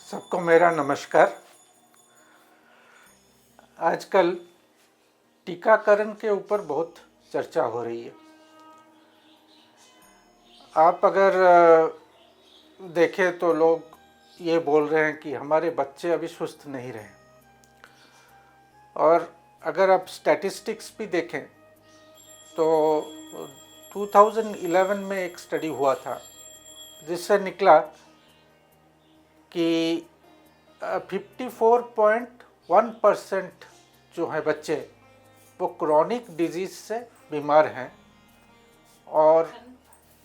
सबको मेरा नमस्कार। आजकल टीकाकरण के ऊपर बहुत चर्चा हो रही है। आप अगर देखें तो लोग ये बोल रहे हैं कि हमारे बच्चे अभी सुस्त नहीं रहे, और अगर आप स्टैटिस्टिक्स भी देखें तो 2011 में एक स्टडी हुआ था जिससे निकला कि 54.1% जो है बच्चे वो क्रॉनिक डिजीज से बीमार हैं और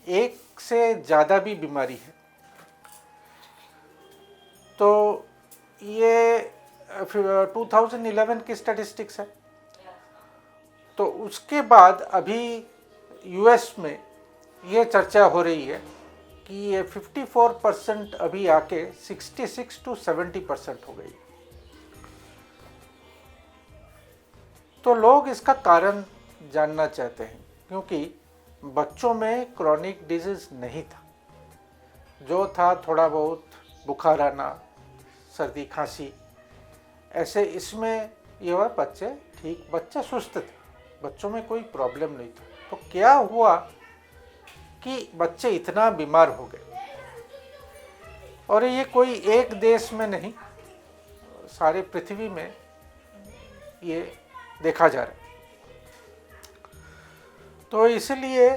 एक से ज़्यादा भी बीमारी है। तो ये 2011 की स्टैटिस्टिक्स है। तो उसके बाद अभी यूएस में ये चर्चा हो रही है कि ये 54% अभी आके 66 to 70% हो गई। तो लोग इसका कारण जानना चाहते हैं, क्योंकि बच्चों में क्रॉनिक डिजीज नहीं था। जो था थोड़ा बहुत बुखार आना, सर्दी खांसी, ऐसे इसमें ये हुआ बच्चे ठीक, बच्चे सुस्त थे, बच्चों में कोई प्रॉब्लम नहीं था। तो क्या हुआ कि बच्चे इतना बीमार हो गए, और ये कोई एक देश में नहीं, सारे पृथ्वी में ये देखा जा रहा है। तो इसलिए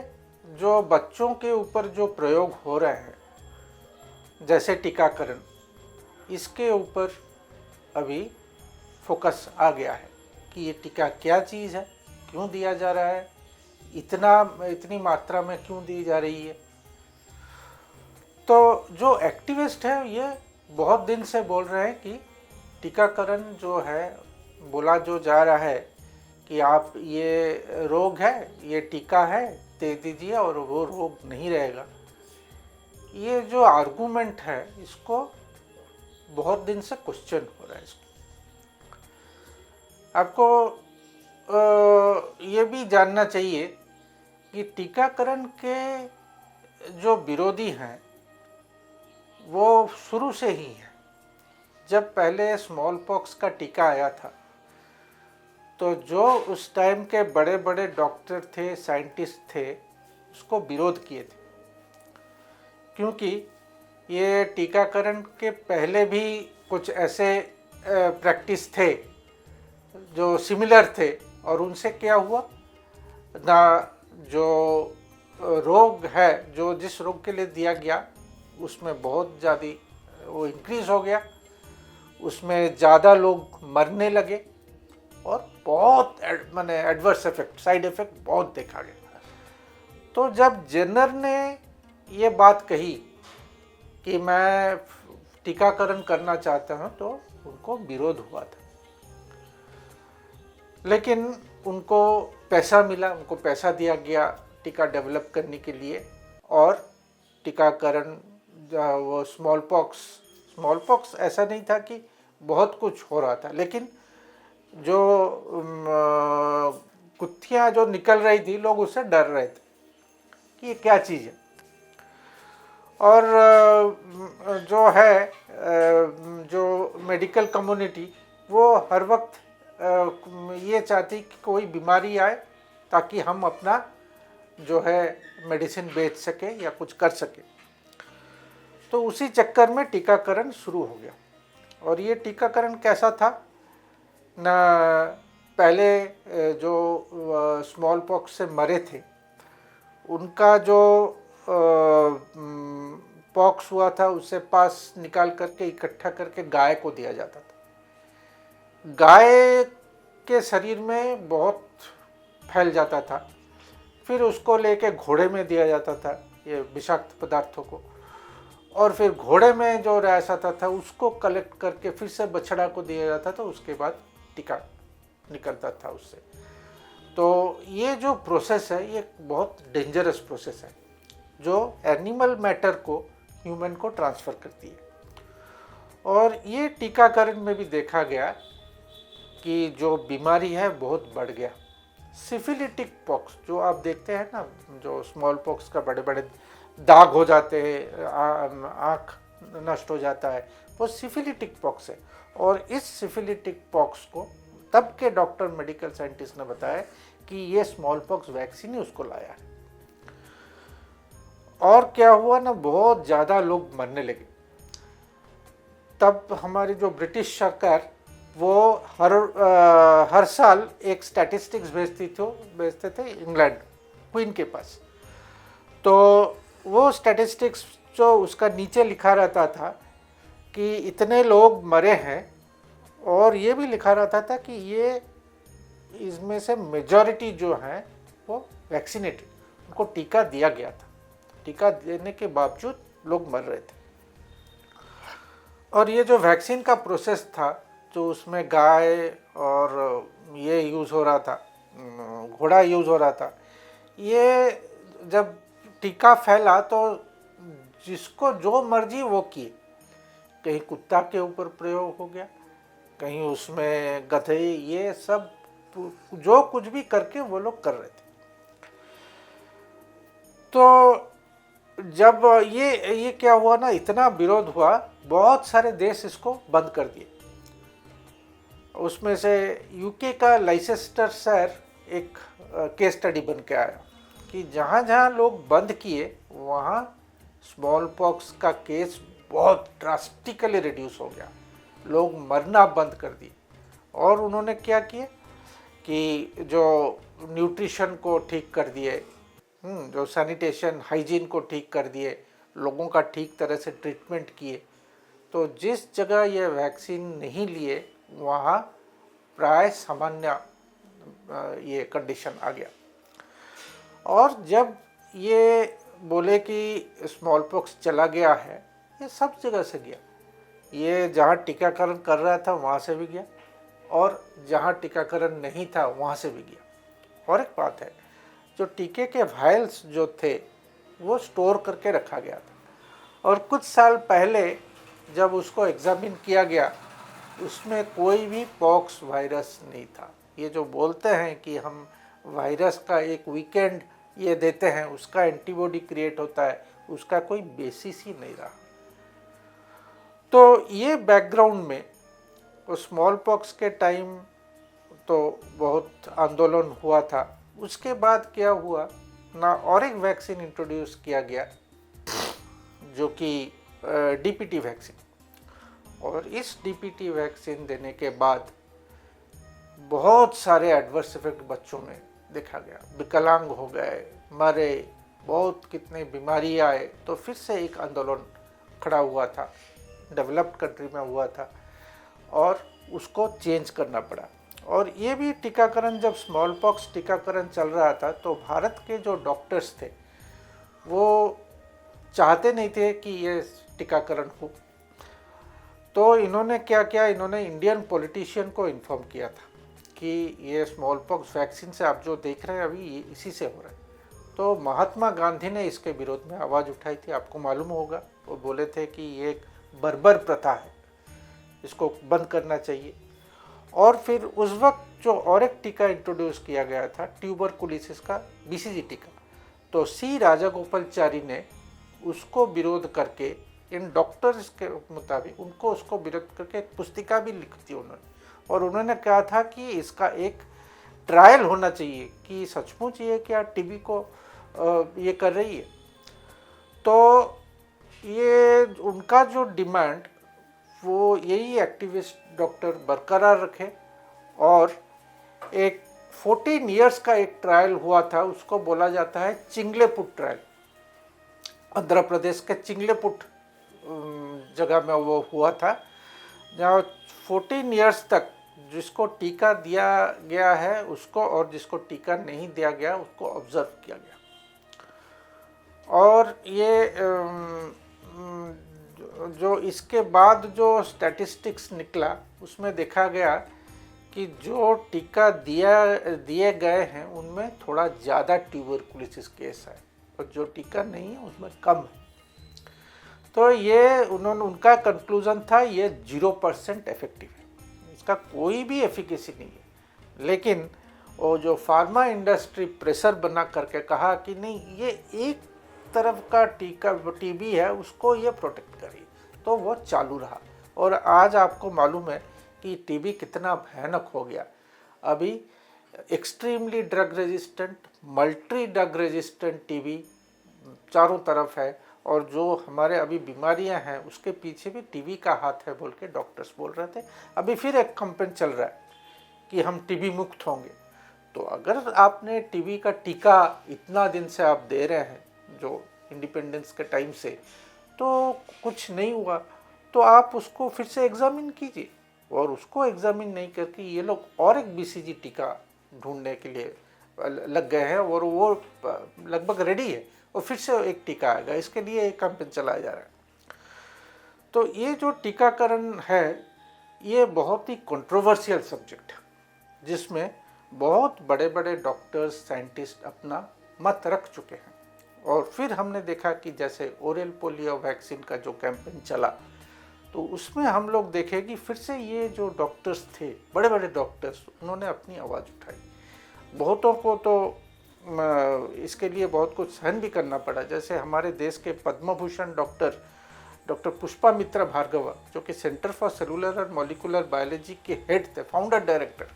जो बच्चों के ऊपर जो प्रयोग हो रहे हैं जैसे टीकाकरण, इसके ऊपर अभी फोकस आ गया है कि ये टीका क्या चीज़ है, क्यों दिया जा रहा है, इतनी मात्रा में क्यों दी जा रही है। तो जो एक्टिविस्ट है ये बहुत दिन से बोल रहे हैं कि टीकाकरण जो है, बोला जो जा रहा है कि आप ये रोग है, ये टीका है, दे दीजिए और वो रोग नहीं रहेगा। ये जो आर्गुमेंट है इसको बहुत दिन से क्वेश्चन हो रहा है। इसको आपको ये भी जानना चाहिए कि टीकाकरण के जो विरोधी हैं वो शुरू से ही हैं। जब पहले स्मॉल पॉक्स का टीका आया था तो जो उस टाइम के बड़े बड़े डॉक्टर थे, साइंटिस्ट थे, उसको विरोध किए थे, क्योंकि ये टीकाकरण के पहले भी कुछ ऐसे प्रैक्टिस थे जो सिमिलर थे, और उनसे क्या हुआ ना, जो रोग है, जो जिस रोग के लिए दिया गया उसमें बहुत ज़्यादा वो इंक्रीज़ हो गया, उसमें ज़्यादा लोग मरने लगे और बहुत माने एडवर्स इफेक्ट, साइड इफ़ेक्ट बहुत देखा गया। तो जब जेनर ने ये बात कही कि मैं टीकाकरण करना चाहता हूँ तो उनको विरोध हुआ था, लेकिन उनको पैसा मिला, उनको पैसा दिया गया टीका डेवलप करने के लिए, और टीकाकरण वो स्मॉल पॉक्स ऐसा नहीं था कि बहुत कुछ हो रहा था, लेकिन जो गुत्थियाँ जो निकल रही थी, लोग उससे डर रहे थे कि ये क्या चीज़ है। और जो है जो मेडिकल कम्युनिटी वो हर वक्त ये चाहती कि कोई बीमारी आए ताकि हम अपना जो है मेडिसिन बेच सके या कुछ कर सके। तो उसी चक्कर में टीकाकरण शुरू हो गया। और ये टीकाकरण कैसा था ना, पहले जो स्मॉल पॉक्स से मरे थे उनका जो पॉक्स हुआ था उससे पास निकाल करके इकट्ठा करके गाय को दिया जाता था। गाय के शरीर में बहुत फैल जाता था, फिर उसको लेके घोड़े में दिया जाता था ये विषाक्त पदार्थों को, और फिर घोड़े में जो रह जाता था उसको कलेक्ट करके फिर से बछड़ा को दिया जाता था, उसके बाद टीका निकलता था उससे। तो ये जो प्रोसेस है ये बहुत डेंजरस प्रोसेस है जो एनिमल मैटर को ह्यूमन को ट्रांसफ़र करती है। और ये टीकाकरण में भी देखा गया कि जो बीमारी है बहुत बढ़ गया। सिफिलिटिक पॉक्स जो आप देखते हैं ना, जो स्मॉल पॉक्स का बड़े बड़े दाग हो जाते हैं, आँख नष्ट हो जाता है, वो सिफिलिटिक पॉक्स है। और इस सिफिलिटिक पॉक्स को तब के डॉक्टर मेडिकल साइंटिस्ट ने बताया कि ये स्मॉल पॉक्स वैक्सीन ही उसको लाया है। और क्या हुआ ना, बहुत ज़्यादा लोग मरने लगे। तब हमारी जो ब्रिटिश सरकार वो हर साल एक स्टैटिस्टिक्स भेजते थे इंग्लैंड क्वीन के पास। तो वो स्टैटिस्टिक्स जो उसका नीचे लिखा रहता था कि इतने लोग मरे हैं, और ये भी लिखा रहता था कि ये इसमें से मेजॉरिटी जो है वो वैक्सीनेटेड, उनको टीका दिया गया था, टीका देने के बावजूद लोग मर रहे थे। और ये जो वैक्सीन का प्रोसेस था, जो उसमें गाय और ये यूज़ हो रहा था, घोड़ा यूज़ हो रहा था, ये जब टीका फैला तो जिसको जो मर्जी वो किए। कहीं कुत्ता के ऊपर प्रयोग हो गया, कहीं उसमें गधे, ये सब जो कुछ भी करके वो लोग कर रहे थे। तो जब ये क्या हुआ ना, इतना विरोध हुआ, बहुत सारे देश इसको बंद कर दिए। उसमें से यूके का लाइसेस्टर शहर एक केस स्टडी बन के आया कि जहाँ जहाँ लोग बंद किए वहाँ स्मॉल पॉक्स का केस बहुत ड्रास्टिकली रिड्यूस हो गया, लोग मरना बंद कर दिए। और उन्होंने क्या किए कि जो न्यूट्रिशन को ठीक कर दिए, जो सैनिटेशन हाइजीन को ठीक कर दिए, लोगों का ठीक तरह से ट्रीटमेंट किए। तो जिस जगह ये वैक्सीन नहीं लिए वहाँ प्राय सामान्य ये कंडीशन आ गया। और जब ये बोले कि स्मॉल पॉक्स चला गया है, ये सब जगह से गया। ये जहाँ टीकाकरण कर रहा था वहाँ से भी गया, और जहाँ टीकाकरण नहीं था वहाँ से भी गया। और एक बात है, जो टीके के वायल्स जो थे वो स्टोर करके रखा गया था, और कुछ साल पहले जब उसको एग्जामिन किया गया उसमें कोई भी पॉक्स वायरस नहीं था। ये जो बोलते हैं कि हम वायरस का एक वीकेंड ये देते हैं, उसका एंटीबॉडी क्रिएट होता है, उसका कोई बेसिस ही नहीं रहा। तो ये बैकग्राउंड में स्मॉल पॉक्स के टाइम तो बहुत आंदोलन हुआ था। उसके बाद क्या हुआ ना, और एक वैक्सीन इंट्रोड्यूस किया गया जो कि डीपीटी वैक्सीन। और इस डीपीटी वैक्सीन देने के बाद बहुत सारे एडवर्स इफेक्ट बच्चों में देखा गया, विकलांग हो गए, मरे, बहुत कितने बीमारी आए। तो फिर से एक आंदोलन खड़ा हुआ था, डेवलप्ड कंट्री में हुआ था, और उसको चेंज करना पड़ा। और ये भी टीकाकरण, जब स्मॉल पॉक्स टीकाकरण चल रहा था तो भारत के जो डॉक्टर्स थे वो चाहते नहीं थे कि ये टीकाकरण हो। तो इन्होंने क्या किया, इन्होंने इंडियन पॉलिटिशियन को इन्फॉर्म किया था कि ये स्मॉल पॉक्स वैक्सीन से आप जो देख रहे हैं अभी, ये इसी से हो रहा है। तो महात्मा गांधी ने इसके विरोध में आवाज़ उठाई थी, आपको मालूम होगा। वो बोले थे कि ये एक बर्बर प्रथा है, इसको बंद करना चाहिए। और फिर उस वक्त जो और एक टीका इंट्रोड्यूस किया गया था ट्यूबरकुलोसिस का, बीसीजी टीका, तो सी राजागोपालचारी ने उसको विरोध करके, इन डॉक्टर्स के मुताबिक उनको उसको विरोध करके एक पुस्तिका भी लिखी थी उन्होंने। और उन्होंने कहा था कि इसका एक ट्रायल होना चाहिए कि सचमुच ये क्या टीबी को ये कर रही है। तो ये उनका जो डिमांड, वो यही एक्टिविस्ट डॉक्टर बरकरार रखे। और एक 14 इयर्स का एक ट्रायल हुआ था, उसको बोला जाता है चिंगलेपुट ट्रायल। आंध्र प्रदेश के चिंगलेपुट जगह में वो हुआ था, जहाँ 14 इयर्स तक जिसको टीका दिया गया है उसको, और जिसको टीका नहीं दिया गया उसको ऑब्जर्व किया गया। और ये जो इसके बाद जो स्टैटिस्टिक्स निकला उसमें देखा गया कि जो टीका दिए गए हैं उनमें थोड़ा ज़्यादा ट्यूबरकुलोसिस केस है, और जो टीका नहीं है उसमें कम है। तो ये उनका कंक्लूजन था, ये 0% इफेक्टिव है, इसका कोई भी एफिकेसी नहीं है। लेकिन वो जो फार्मा इंडस्ट्री प्रेशर बना करके कहा कि नहीं, ये एक तरफ का टीका टीबी है, उसको ये प्रोटेक्ट करिए, तो वो चालू रहा। और आज आपको मालूम है कि टीबी कितना भयानक हो गया। अभी extremely drug resistant, multi drug resistant TB चारों तरफ है, और जो हमारे अभी बीमारियां हैं उसके पीछे भी टीबी का हाथ है बोल के डॉक्टर्स बोल रहे थे। अभी फिर एक कैंपेन चल रहा है कि हम टीबी मुक्त होंगे। तो अगर आपने टीबी का टीका इतना दिन से आप दे रहे हैं, जो इंडिपेंडेंस के टाइम से, तो कुछ नहीं हुआ, तो आप उसको फिर से एग्जामिन कीजिए। और उसको एग्जामिन नहीं करके ये लोग और एक बीसीजी टीका ढूंढने के लिए लग गए हैं, और वो लगभग रेडी है, और फिर से एक टीका आएगा, इसके लिए एक कैंपेन चलाया जा रहा है। तो ये जो टीकाकरण है ये बहुत ही कंट्रोवर्शियल सब्जेक्ट है, जिसमें बहुत बड़े बड़े डॉक्टर्स, साइंटिस्ट अपना मत रख चुके हैं। और फिर हमने देखा कि जैसे ओरल पोलियो वैक्सीन का जो कैंपेन चला, तो उसमें हम लोग देखे कि फिर से ये जो डॉक्टर्स थे, बड़े बड़े डॉक्टर्स, उन्होंने अपनी आवाज़ उठाई। बहुतों को तो इसके लिए बहुत कुछ सहन भी करना पड़ा। जैसे हमारे देश के पद्म भूषण डॉक्टर पुष्पा मित्रा भार्गवा, जो कि सेंटर फॉर सेलुलर और मॉलिकुलर बायोलॉजी के हेड थे, फाउंडर डायरेक्टर,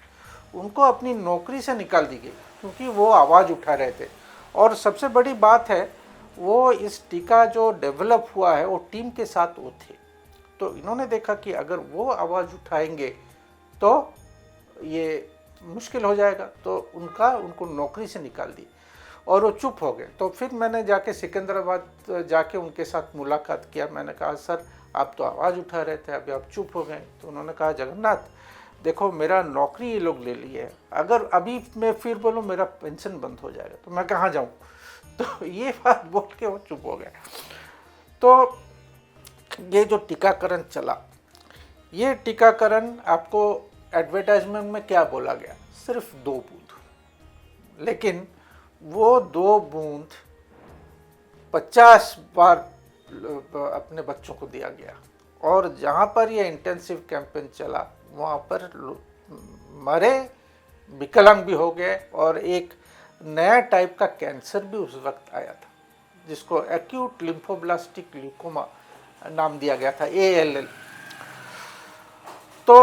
उनको अपनी नौकरी से निकाल दी गई क्योंकि वो आवाज़ उठा रहे थे। और सबसे बड़ी बात है, वो इस टीका जो डेवलप हुआ है वो टीम के साथ वो थे। तो इन्होंने देखा कि अगर वो आवाज़ उठाएंगे तो ये मुश्किल हो जाएगा, तो उनको नौकरी से निकाल दी और वो चुप हो गए। तो फिर मैंने जाके सिकंदराबाद जाके उनके साथ मुलाकात किया। मैंने कहा, सर आप तो आवाज़ उठा रहे थे, अभी आप चुप हो गए। तो उन्होंने कहा, जगन्नाथ देखो, मेरा नौकरी ये लोग ले लिए है, अगर अभी मैं फिर बोलूँ मेरा पेंशन बंद हो जाएगा तो मैं कहाँ जाऊँ। तो ये बात बोल के वो चुप हो गया। तो ये जो टीकाकरण चला, ये टीकाकरण आपको एडवर्टाइजमेंट में क्या बोला गया, सिर्फ 2 बूंद, लेकिन वो 2 बूंद 50 बार अपने बच्चों को दिया गया। और जहाँ पर ये इंटेंसिव कैंपेन चला वहाँ पर मरे, विकलांग भी हो गए, और एक नया टाइप का कैंसर भी उस वक्त आया था जिसको एक्यूट लिम्फोब्लास्टिक ल्यूकोमा नाम दिया गया था, ALL। तो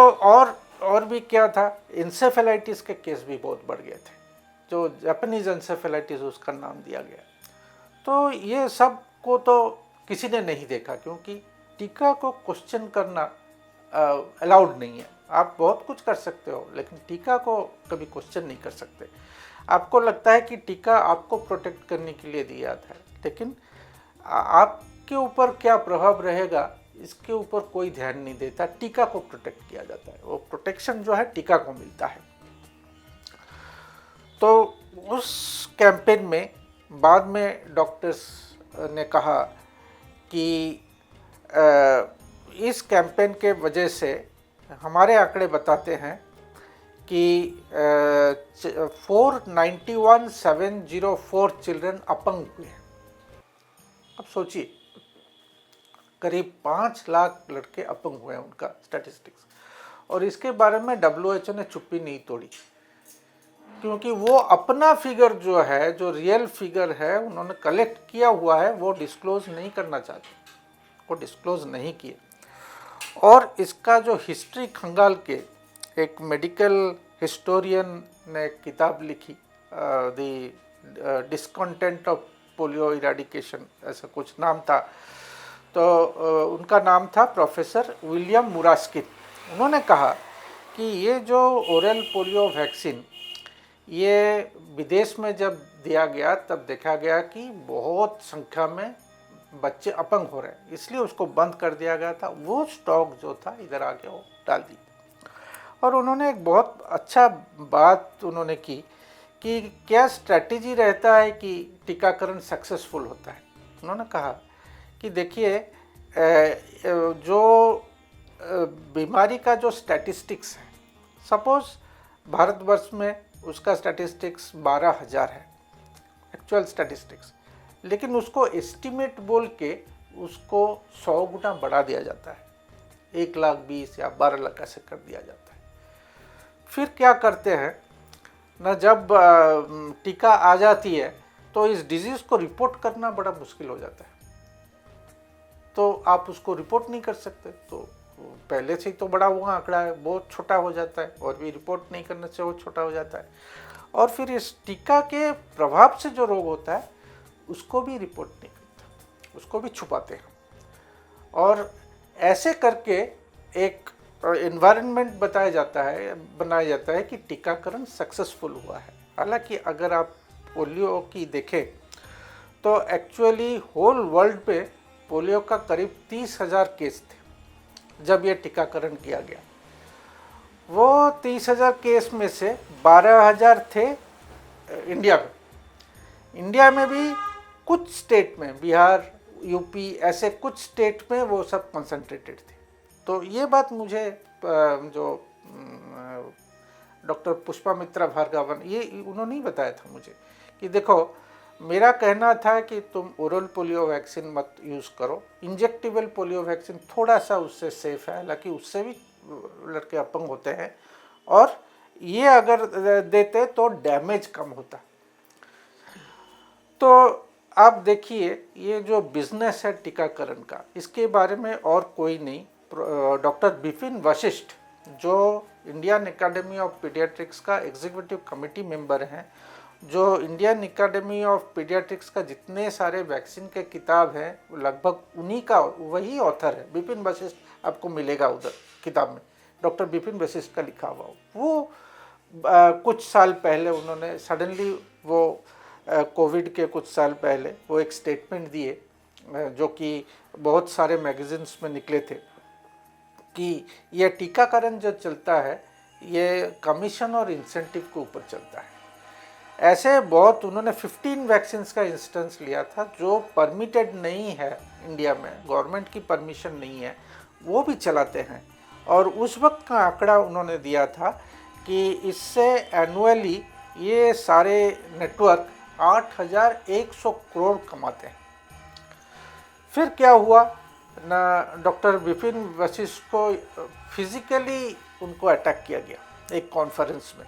और भी क्या था, इंसेफेलाइटिस के केस भी बहुत बढ़ गए थे, जो जापानीज इंसेफेलाइटिस उसका नाम दिया गया। तो ये सब को तो किसी ने नहीं देखा, क्योंकि टीका को क्वेश्चन करना अलाउड नहीं है। आप बहुत कुछ कर सकते हो, लेकिन टीका को कभी क्वेश्चन नहीं कर सकते। आपको लगता है कि टीका आपको प्रोटेक्ट करने के लिए दिया था, लेकिन आपके ऊपर क्या प्रभाव रहेगा इसके ऊपर कोई ध्यान नहीं देता। टीका को प्रोटेक्ट किया जाता है, वो प्रोटेक्शन जो है टीका को मिलता है। तो उस कैंपेन में बाद में डॉक्टर्स ने कहा कि इस कैंपेन के वजह से हमारे आंकड़े बताते हैं कि 491,704 चिल्ड्रन अपंग हुए। अब सोचिए, करीब 5 लाख लड़के अपंग हुए हैं, उनका स्टैटिस्टिक्स। और इसके बारे में WHO ने चुप्पी नहीं तोड़ी, क्योंकि वो अपना फिगर जो है, जो रियल फिगर है उन्होंने कलेक्ट किया हुआ है, वो डिस्क्लोज नहीं करना चाहते, वो डिस्क्लोज नहीं किए। और इसका जो हिस्ट्री खंगाल के एक मेडिकल हिस्टोरियन ने एक किताब लिखी, द डिस्कॉन्टेंट ऑफ पोलियो इराडिकेशन, ऐसा कुछ नाम था। तो उनका नाम था प्रोफेसर विलियम मुरास्किन। उन्होंने कहा कि ये जो ओरल पोलियो वैक्सीन ये विदेश में जब दिया गया तब देखा गया कि बहुत संख्या में बच्चे अपंग हो रहे हैं, इसलिए उसको बंद कर दिया गया था। वो स्टॉक जो था इधर आके वो डाल दी। और उन्होंने एक बहुत अच्छा बात उन्होंने की कि क्या स्ट्रैटेजी रहता है कि टीकाकरण सक्सेसफुल होता है। उन्होंने कहा कि देखिए, जो बीमारी का जो स्टैटिस्टिक्स है, सपोज भारतवर्ष में उसका स्टैटिस्टिक्स 12,000 है, एक्चुअल स्टैटिस्टिक्स, लेकिन उसको एस्टिमेट बोल के उसको 100 गुना बढ़ा दिया जाता है, 1,20,000 या 12 लाख ऐसे कर दिया जाता है। फिर क्या करते हैं ना, जब टीका आ जाती है तो इस डिजीज़ को रिपोर्ट करना बड़ा मुश्किल हो जाता है। तो आप उसको रिपोर्ट नहीं कर सकते। तो पहले से ही तो बड़ा हुआ आंकड़ा है, बहुत छोटा हो जाता है, और भी रिपोर्ट नहीं करने से वो छोटा हो जाता है। और फिर इस टीका के प्रभाव से जो रोग होता है उसको भी रिपोर्ट नहीं करता, उसको भी छुपाते हैं। और ऐसे करके एक एनवायरनमेंट बनाया जाता है कि टीकाकरण सक्सेसफुल हुआ है। हालांकि अगर आप पोलियो की देखें तो एक्चुअली होल वर्ल्ड पे पोलियो का करीब 30,000 केस थे जब ये टीकाकरण किया गया। वो 30,000 केस में से 12,000 थे इंडिया में। इंडिया में भी कुछ स्टेट में, बिहार, यूपी, ऐसे कुछ स्टेट में वो सब कंसंट्रेटेड थे। तो ये बात मुझे जो डॉक्टर पुष्पा मित्रा भार्गवन, ये उन्होंने ही बताया था मुझे कि देखो, मेरा कहना था कि तुम ओरल पोलियो वैक्सीन मत यूज़ करो, इंजेक्टेबल पोलियो वैक्सीन थोड़ा सा उससे सेफ है, हालांकि उससे भी लड़के अपंग होते हैं, और ये अगर देते तो डैमेज कम होता। तो आप देखिए, ये जो बिजनेस है टीकाकरण का, इसके बारे में और कोई नहीं, डॉक्टर विपिन वशिष्ठ जो इंडियन एकेडमी ऑफ पीडियाट्रिक्स का एग्जीक्यूटिव कमेटी मेंबर हैं, जो इंडियन एकेडमी ऑफ पीडियाट्रिक्स का जितने सारे वैक्सीन के किताब हैं लगभग उन्हीं का वही ऑथर है। विपिन वशिष्ठ आपको मिलेगा उधर किताब में, डॉक्टर विपिन वशिष्ठ का लिखा हुआ। वो कुछ साल पहले उन्होंने सडनली वो कोविड के कुछ साल पहले वो एक स्टेटमेंट दिए जो कि बहुत सारे मैगजीन्स में निकले थे कि यह टीकाकरण जो चलता है ये कमीशन और इंसेंटिव के ऊपर चलता है। ऐसे बहुत उन्होंने 15 वैक्सीन्स का इंस्टेंस लिया था जो परमिटेड नहीं है इंडिया में, गवर्नमेंट की परमिशन नहीं है, वो भी चलाते हैं। और उस वक्त का आंकड़ा उन्होंने दिया था कि इससे एनुअली ये सारे नेटवर्क 8,100 करोड़ कमाते हैं। फिर क्या हुआ ना, डॉक्टर विपिन वशिष्ठ को फिजिकली उनको अटैक किया गया एक कॉन्फ्रेंस में,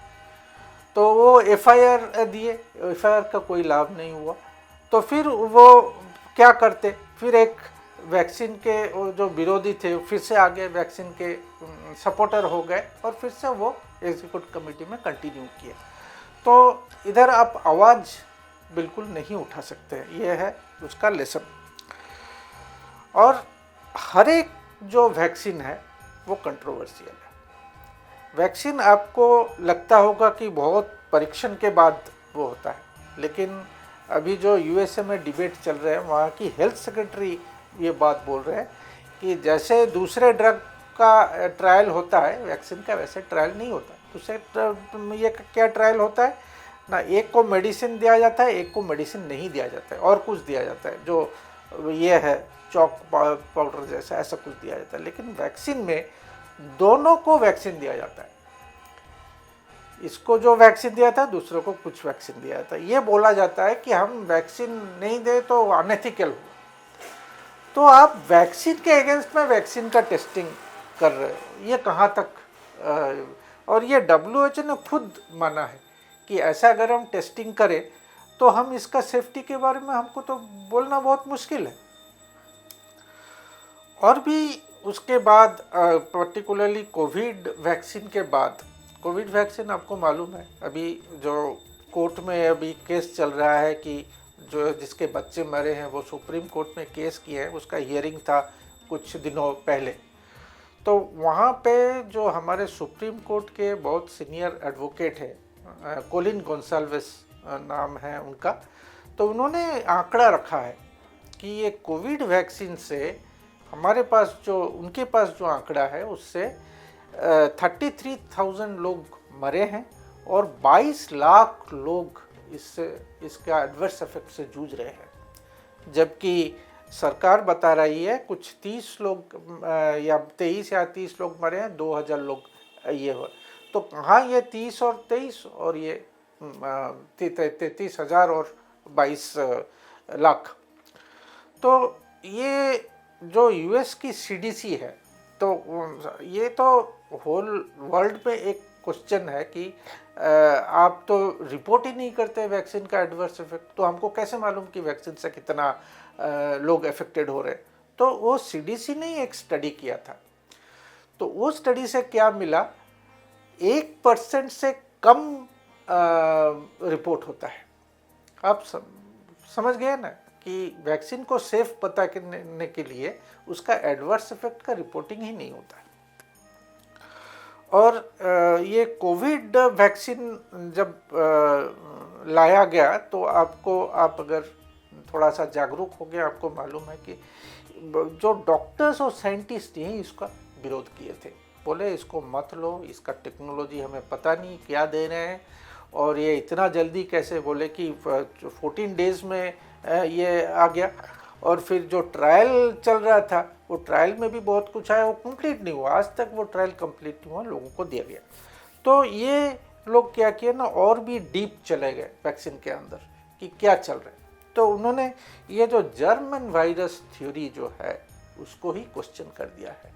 तो वो एफआईआर दिए, एफआईआर का कोई लाभ नहीं हुआ। तो फिर वो क्या करते, फिर एक वैक्सीन के जो विरोधी थे फिर से आगे वैक्सीन के सपोर्टर हो गए, और फिर से वो एग्जीक्यूटिव कमेटी में कंटिन्यू किए। तो इधर आप आवाज़ बिल्कुल नहीं उठा सकते, ये है उसका लेसन। और हर एक जो वैक्सीन है वो कंट्रोवर्शियल है। वैक्सीन आपको लगता होगा कि बहुत परीक्षण के बाद वो होता है, लेकिन अभी जो यूएसए में डिबेट चल रहे हैं, वहाँ की हेल्थ सेक्रेटरी ये बात बोल रहे हैं कि जैसे दूसरे ड्रग का ट्रायल होता है वैक्सीन का, वैसे ट्रायल नहीं होता। दूसरे ये क्या ट्रायल होता है ना, एक को मेडिसिन दिया जाता है, एक को मेडिसिन नहीं दिया जाता है, और कुछ दिया जाता है जो ये है चॉक पाउडर जैसा, ऐसा कुछ दिया जाता है। लेकिन वैक्सीन में दोनों को वैक्सीन दिया जाता है, इसको जो वैक्सीन दिया था, दूसरों को कुछ वैक्सीन दिया जाता है। ये बोला जाता है कि हम वैक्सीन नहीं दे तो अनएथिकल हो। तो आप वैक्सीन के अगेंस्ट में वैक्सीन का टेस्टिंग कर रहे हो, ये कहाँ तक? और ये WHO ने खुद माना है कि ऐसा अगर हम टेस्टिंग करें तो हम इसका सेफ्टी के बारे में हमको तो बोलना बहुत मुश्किल है। और भी उसके बाद पर्टिकुलरली कोविड वैक्सीन के बाद, कोविड वैक्सीन आपको मालूम है अभी जो कोर्ट में अभी केस चल रहा है कि जो जिसके बच्चे मरे हैं वो सुप्रीम कोर्ट में केस किए हैं, उसका हियरिंग था कुछ दिनों पहले। तो वहाँ पे जो हमारे सुप्रीम कोर्ट के बहुत सीनियर एडवोकेट हैं, कोलिन गोंसाल्वेस नाम है उनका, तो उन्होंने आंकड़ा रखा है कि ये कोविड वैक्सीन से हमारे पास जो उनके पास जो आंकड़ा है उससे 33,000 लोग मरे हैं और 22 लाख लोग इसका एडवर्स इफेक्ट से जूझ रहे हैं। जबकि सरकार बता रही है कुछ 30 लोग या 23 या 30 लोग मरे हैं, 2,000 लोग ये हो। तो कहाँ ये 30 और 23 और ये 33,000 और 22 लाख। तो ये जो यूएस की सीडीसी है, तो ये तो होल वर्ल्ड में एक क्वेश्चन है कि आप तो रिपोर्ट ही नहीं करते वैक्सीन का एडवर्स इफेक्ट, तो हमको कैसे मालूम कि वैक्सीन से कितना लोग अफेक्टेड हो रहे हैं? तो वो सीडीसी ने एक स्टडी किया था। तो वो स्टडी से क्या मिला, 1% से कम रिपोर्ट होता है। आप समझ गए ना कि वैक्सीन को सेफ पता करने के लिए उसका एडवर्स इफेक्ट का रिपोर्टिंग ही नहीं होता है। और ये कोविड वैक्सीन जब लाया गया तो आप अगर थोड़ा सा जागरूक हो गए, आपको मालूम है कि जो डॉक्टर्स और साइंटिस्ट हैं इसका विरोध किए थे, बोले इसको मत लो, इसका टेक्नोलॉजी हमें पता नहीं क्या दे रहे हैं, और ये इतना जल्दी कैसे, बोले कि 14 डेज़ में ये आ गया। और फिर जो ट्रायल चल रहा था वो ट्रायल में भी बहुत कुछ आया, वो कंप्लीट नहीं हुआ, आज तक वो ट्रायल कंप्लीट नहीं हुआ, लोगों को दिया गया। तो ये लोग क्या किया ना, और भी डीप चले गए वैक्सीन के अंदर कि क्या चल रहा है। तो उन्होंने ये जो जर्मन वायरस थ्योरी जो है उसको ही क्वेश्चन कर दिया है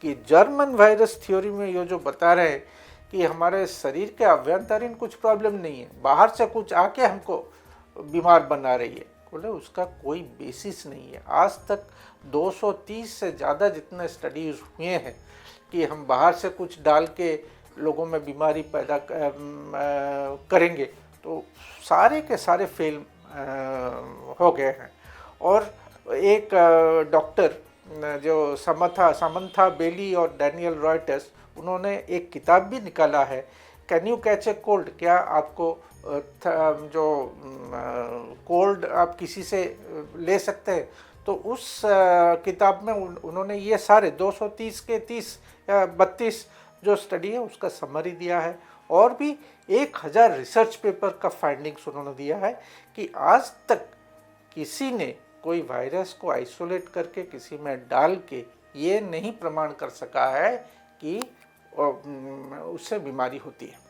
कि जर्मन वायरस थ्योरी में ये जो बता रहे हैं कि हमारे शरीर के अभ्यंतरीण कुछ प्रॉब्लम नहीं है, बाहर से कुछ आके हमको बीमार बना रही है, बोले उसका कोई बेसिस नहीं है। आज तक 230 से ज़्यादा जितने स्टडीज़ हुए हैं कि हम बाहर से कुछ डाल के लोगों में बीमारी पैदा करेंगे, तो सारे के सारे फेल हो गए हैं। और एक डॉक्टर जो समंथा बेली और डैनियल रॉयटर्स, उन्होंने एक किताब भी निकाला है, can you catch a cold, क्या आपको जो कोल्ड आप किसी से ले सकते हैं। तो उस किताब में उन्होंने ये सारे 230 के 30 या 32 जो स्टडी है उसका समरी दिया है, और भी 1000 रिसर्च पेपर का फाइंडिंग्स उन्होंने दिया है कि आज तक किसी ने कोई वायरस को आइसोलेट करके किसी में डाल के ये नहीं प्रमाण कर सका है कि उससे बीमारी होती है।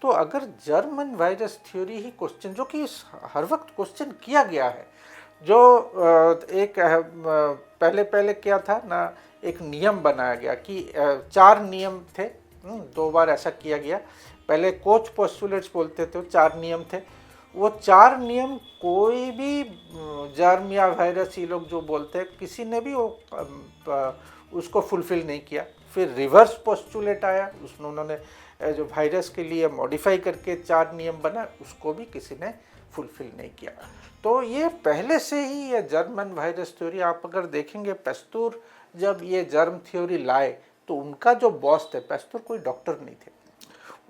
तो अगर जर्मन वायरस थ्योरी ही क्वेश्चन, जो कि हर वक्त क्वेश्चन किया गया है, जो एक पहले क्या था ना, एक नियम बनाया गया कि 4 नियम थे, 2 बार ऐसा किया गया। पहले कोच पोस्टुलेट्स बोलते थे, 4 नियम थे। वो 4 नियम कोई भी जर्म या वायरस, ये लोग जो बोलते हैं, किसी ने भी वो उसको फुलफिल नहीं किया। फिर रिवर्स पोस्टुलेट आया, उसमें उन्होंने जो वायरस के लिए मॉडिफाई करके 4 नियम बना, उसको भी किसी ने फुलफिल नहीं किया। तो ये पहले से ही ये जर्मन वायरस थ्योरी, आप अगर देखेंगे पेस्तूर जब ये जर्म थ्योरी लाए तो उनका जो बॉस थे, पेस्तूर कोई डॉक्टर नहीं थे,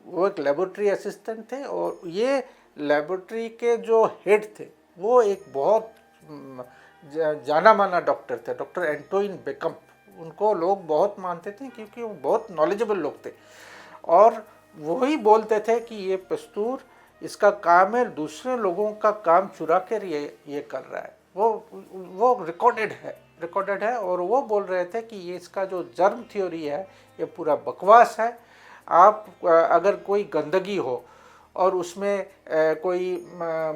वो एक लेबोरेटरी असिस्टेंट थे, और ये लेबोरेटरी के जो हेड थे वो एक बहुत जाना माना डॉक्टर थे, डॉक्टर एंटोइन बेकम। उनको लोग बहुत मानते थे क्योंकि वो बहुत नॉलेजेबल लोग थे, और वही बोलते थे कि ये पेस्तूर, इसका काम है दूसरे लोगों का काम चुरा कर ये कर रहा है। वो रिकॉर्डेड है, और वो बोल रहे थे कि ये इसका जो जर्म थ्योरी है ये पूरा बकवास है। आप अगर कोई गंदगी हो और उसमें कोई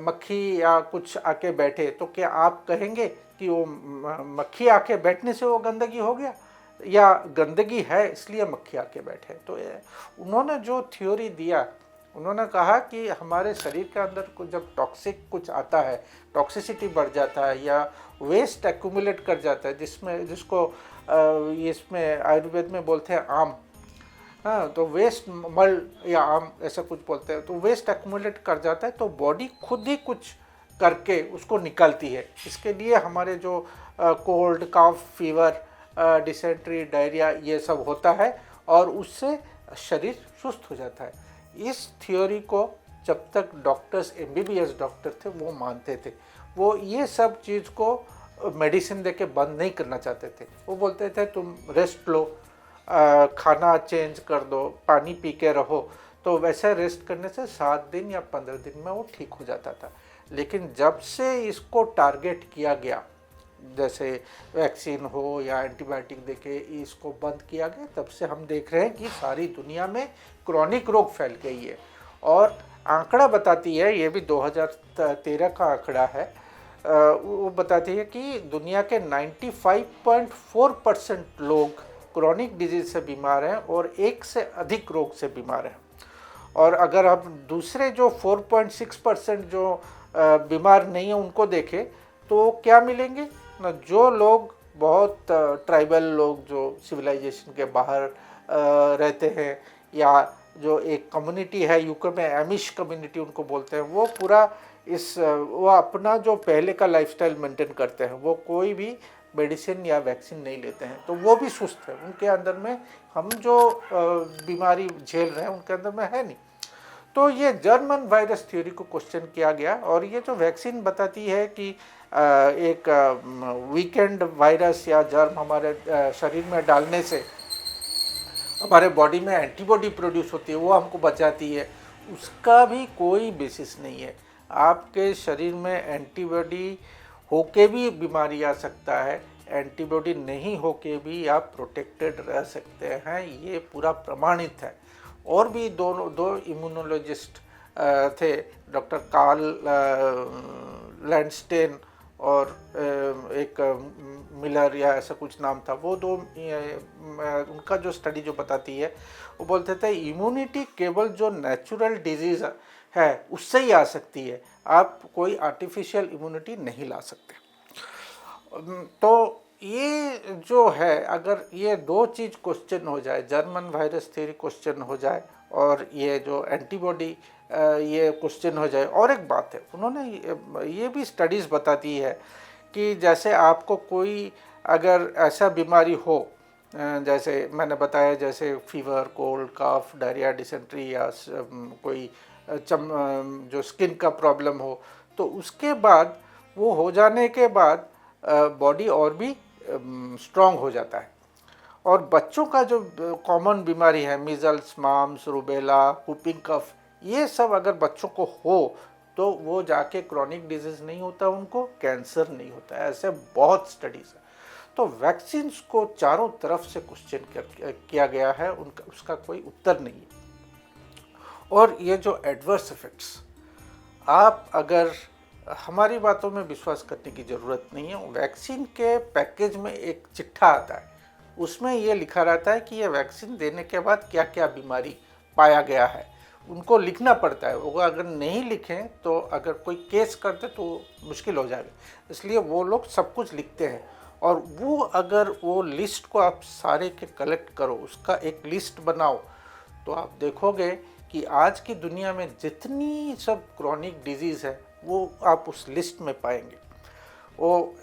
मक्खी या कुछ आके बैठे, तो क्या आप कहेंगे कि वो मक्खी आके बैठने से वो गंदगी हो गया, या गंदगी है इसलिए मक्खी आके बैठे। तो उन्होंने जो थ्योरी दिया, उन्होंने कहा कि हमारे शरीर के अंदर कुछ जब टॉक्सिक कुछ आता है, टॉक्सिसिटी बढ़ जाता है या वेस्ट एक्यूमुलेट कर जाता है, जिसको इसमें आयुर्वेद में बोलते हैं आम, हाँ, तो वेस्ट मल या आम ऐसा कुछ बोलते हैं, तो वेस्ट एक्यूमुलेट कर जाता है, तो बॉडी खुद ही कुछ करके उसको निकालती है। इसके लिए हमारे जो कोल्ड, काफ, फीवर, डिसेंट्री, डायरिया ये सब होता है, और उससे शरीर सुस्त हो जाता है। इस थ्योरी को जब तक डॉक्टर्स, MBBS डॉक्टर थे, वो मानते थे। वो ये सब चीज़ को मेडिसिन देके बंद नहीं करना चाहते थे। वो बोलते थे तुम रेस्ट लो, खाना चेंज कर दो, पानी पी के रहो, तो वैसे रेस्ट करने से 7 दिन या 15 दिन में वो ठीक हो जाता था। लेकिन जब से इसको टारगेट किया गया, जैसे वैक्सीन हो या एंटीबायोटिक देके इसको बंद किया गया, तब से हम देख रहे हैं कि सारी दुनिया में क्रॉनिक रोग फैल गई है। और आंकड़ा बताती है, ये भी 2013 का आंकड़ा है, वो बताती है कि दुनिया के 95.4% लोग क्रॉनिक डिजीज से बीमार हैं और 1 से अधिक रोग से बीमार हैं। और अगर आप दूसरे जो 4.6% जो बीमार नहीं है उनको देखें, तो क्या मिलेंगे ना, जो लोग बहुत ट्राइबल लोग जो सिविलाइजेशन के बाहर रहते हैं, या जो एक कम्युनिटी है यूके में, एमिश कम्युनिटी उनको बोलते हैं, वो पूरा वो अपना जो पहले का लाइफस्टाइल मेंटेन करते हैं, वो कोई भी मेडिसिन या वैक्सीन नहीं लेते हैं, तो वो भी सुस्त है। उनके अंदर में हम जो बीमारी झेल रहे हैं उनके अंदर में है नहीं। तो ये जर्मन वायरस थ्योरी को क्वेश्चन किया गया, और ये जो वैक्सीन बताती है कि एक वीकेंड वायरस या जर्म हमारे शरीर में डालने से हमारे बॉडी में एंटीबॉडी प्रोड्यूस होती है, वो हमको बचाती है, उसका भी कोई बेसिस नहीं है। आपके शरीर में एंटीबॉडी होके भी बीमारी आ सकता है, एंटीबॉडी नहीं होके भी आप प्रोटेक्टेड रह सकते हैं, ये पूरा प्रमाणित है। और भी दो इम्यूनोलॉजिस्ट थे, डॉक्टर कार्ल लैंडस्टेन और एक मिलर या ऐसा कुछ नाम था, वो दो उनका जो स्टडी जो बताती है, वो बोलते थे इम्यूनिटी केवल जो नेचुरल डिजीज़ है उससे ही आ सकती है, आप कोई आर्टिफिशियल इम्यूनिटी नहीं ला सकते। तो ये जो है, अगर ये दो चीज़ क्वेश्चन हो जाए, जर्मन वायरस थ्योरी क्वेश्चन हो जाए और ये जो एंटीबॉडी ये क्वेश्चन हो जाए। और एक बात है, उन्होंने ये भी स्टडीज़ बताती है कि जैसे आपको कोई अगर ऐसा बीमारी हो, जैसे मैंने बताया, जैसे फीवर, कोल्ड, कफ, डायरिया, डिसेंट्री, या कोई जो स्किन का प्रॉब्लम हो, तो उसके बाद वो हो जाने के बाद बॉडी और भी स्ट्रॉन्ग हो जाता है। और बच्चों का जो कॉमन बीमारी है, मीजल्स, माम्स, रूबेला, whooping कफ, ये सब अगर बच्चों को हो तो वो जाके क्रॉनिक डिजीज़ नहीं होता, उनको कैंसर नहीं होता है। ऐसे बहुत स्टडीज़ है। तो वैक्सीन्स को चारों तरफ से क्वेश्चन किया गया है, उनका उसका कोई उत्तर नहीं है। और ये जो एडवर्स इफेक्ट्स, आप अगर हमारी बातों में विश्वास करने की ज़रूरत नहीं है। वैक्सीन के पैकेज में एक चिट्ठा आता है, उसमें ये लिखा रहता है कि ये वैक्सीन देने के बाद क्या क्या बीमारी पाया गया है, उनको लिखना पड़ता है। वो अगर नहीं लिखें तो अगर कोई केस करते तो मुश्किल हो जाएगा, इसलिए वो लोग सब कुछ लिखते हैं। और वो अगर वो लिस्ट को आप सारे के कलेक्ट करो, उसका एक लिस्ट बनाओ, तो आप देखोगे कि आज की दुनिया में जितनी सब क्रॉनिक डिजीज़ है वो आप उस लिस्ट में पाएंगे। वो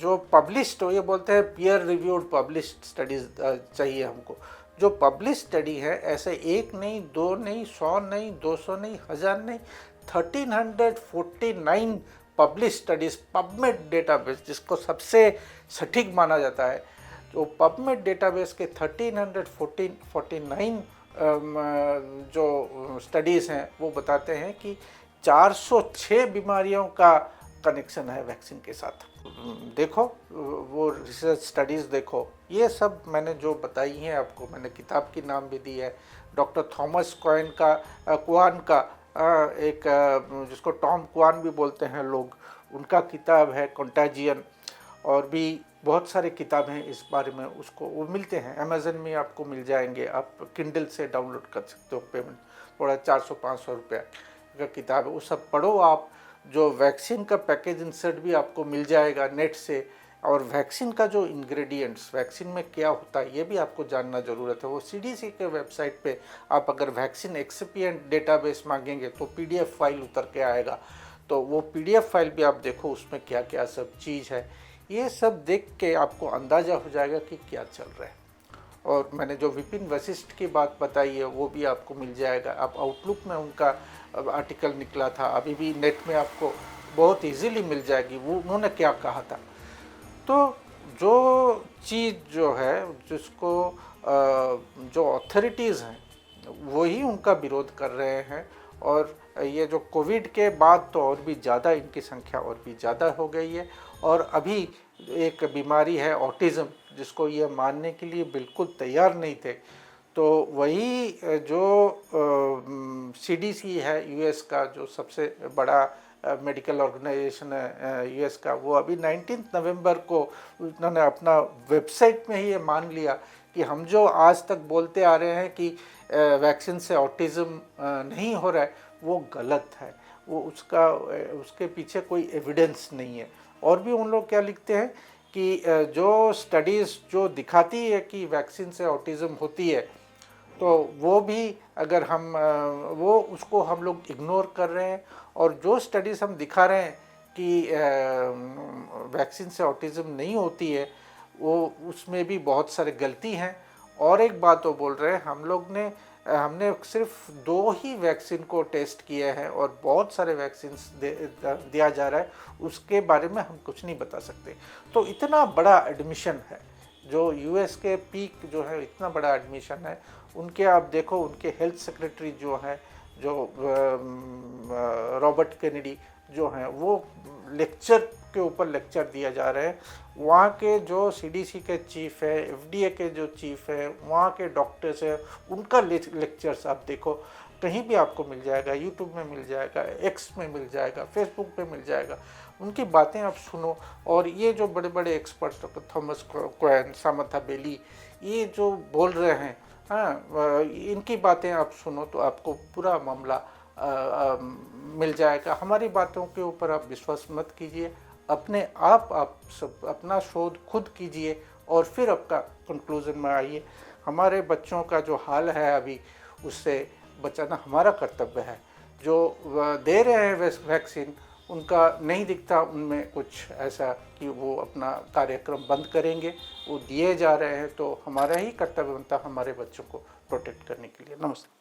जो पब्लिश्ड हो, ये बोलते हैं पीयर रिव्यूड पब्लिश्ड स्टडीज़ चाहिए हमको। जो पब्लिश स्टडी है, ऐसे एक नहीं, दो नहीं, 100 नहीं, 200 नहीं, 1000 नहीं, 1349 पब्लिश स्टडीज़, पबमेड डेटाबेस जिसको सबसे सटीक माना जाता है, तो पबमेड डेटाबेस के 1349 जो स्टडीज़ हैं वो बताते हैं कि 406 बीमारियों का कनेक्शन है वैक्सीन के साथ। देखो वो रिसर्च स्टडीज़ देखो, ये सब मैंने जो बताई हैं आपको, मैंने किताब की नाम भी दी है, डॉक्टर थॉमस क्वान का एक जिसको टॉम क्वान भी बोलते हैं लोग, उनका किताब है कंटाजियन। और भी बहुत सारे किताबें हैं इस बारे में, उसको वो मिलते हैं अमेज़न में, आपको मिल जाएंगे, आप किंडल से डाउनलोड कर सकते हो, पेमेंट थोड़ा 400-500 रुपया का किताब है, वो सब पढ़ो आप। जो वैक्सीन का पैकेज इंसर्ट भी आपको मिल जाएगा नेट से, और वैक्सीन का जो इंग्रेडिएंट्स वैक्सीन में क्या होता है ये भी आपको जानना ज़रूरत है। वो CDC के वेबसाइट पे आप अगर वैक्सीन एक्सिपिएंट डेटाबेस मांगेंगे तो PDF फाइल उतर के आएगा, तो वो PDF फाइल भी आप देखो, उसमें क्या क्या सब चीज़ है, ये सब देख के आपको अंदाज़ा हो जाएगा कि क्या चल रहा है। और मैंने जो विपिन वशिष्ठ की बात बताई है वो भी आपको मिल जाएगा। आप आउटलुक में उनका आर्टिकल निकला था, अभी भी नेट में आपको बहुत इजीली मिल जाएगी, वो उन्होंने क्या कहा था। तो जो चीज़ जो है, जिसको जो अथॉरिटीज़ हैं वही उनका विरोध कर रहे हैं, और ये जो कोविड के बाद तो और भी ज़्यादा इनकी संख्या और भी ज़्यादा हो गई है। और अभी एक बीमारी है ऑटिज़म, जिसको ये मानने के लिए बिल्कुल तैयार नहीं थे, तो वही जो CDC है US का, जो सबसे बड़ा मेडिकल ऑर्गेनाइजेशन है US का, वो अभी 19 नवंबर को उन्होंने अपना वेबसाइट में ही ये मान लिया कि हम जो आज तक बोलते आ रहे हैं कि वैक्सीन से ऑटिज़म नहीं हो रहा है, वो गलत है, वो उसके पीछे कोई एविडेंस नहीं है। और भी उन लोग क्या लिखते हैं कि जो स्टडीज़ जो दिखाती है कि वैक्सीन से ऑटिज़म होती है, तो वो भी अगर हम वो उसको हम लोग इग्नोर कर रहे हैं, और जो स्टडीज़ हम दिखा रहे हैं कि वैक्सीन से ऑटिज़म नहीं होती है, वो उसमें भी बहुत सारे गलती हैं। और एक बात वो बोल रहे हैं, हमने सिर्फ 2 ही वैक्सीन को टेस्ट किए हैं और बहुत सारे वैक्सीन दिया जा रहा है, उसके बारे में हम कुछ नहीं बता सकते। तो इतना बड़ा एडमिशन है, जो यूएस के पीक जो है, इतना बड़ा एडमिशन है। उनके आप देखो, उनके हेल्थ सेक्रेटरी जो हैं, जो रॉबर्ट केनेडी जो हैं, वो लेक्चर के ऊपर लेक्चर दिया जा रहे हैं। वहाँ के जो सीडीसी के चीफ है, एफडीए के जो चीफ है, वहाँ के डॉक्टर्स हैं, उनका लेक्चर्स आप देखो, कहीं भी आपको मिल जाएगा, यूट्यूब में मिल जाएगा, एक्स में मिल जाएगा, फेसबुक पे मिल जाएगा। उनकी बातें आप सुनो। और ये जो बड़े बड़े एक्सपर्ट्स, थॉमस क्वेन, सामंथा बेली, ये जो बोल रहे हैं, हाँ, इनकी बातें आप सुनो तो आपको पूरा मामला मिल जाएगा। हमारी बातों के ऊपर आप विश्वास मत कीजिए, अपने आप सब अपना शोध खुद कीजिए और फिर आपका कंक्लूजन में आइए। हमारे बच्चों का जो हाल है अभी, उससे बचाना हमारा कर्तव्य है। जो दे रहे हैं वैक्सीन, उनका नहीं दिखता उनमें कुछ ऐसा कि वो अपना कार्यक्रम बंद करेंगे। वो दिए जा रहे हैं, तो हमारा ही कर्तव्य बनता हमारे बच्चों को प्रोटेक्ट करने के लिए। नमस्ते।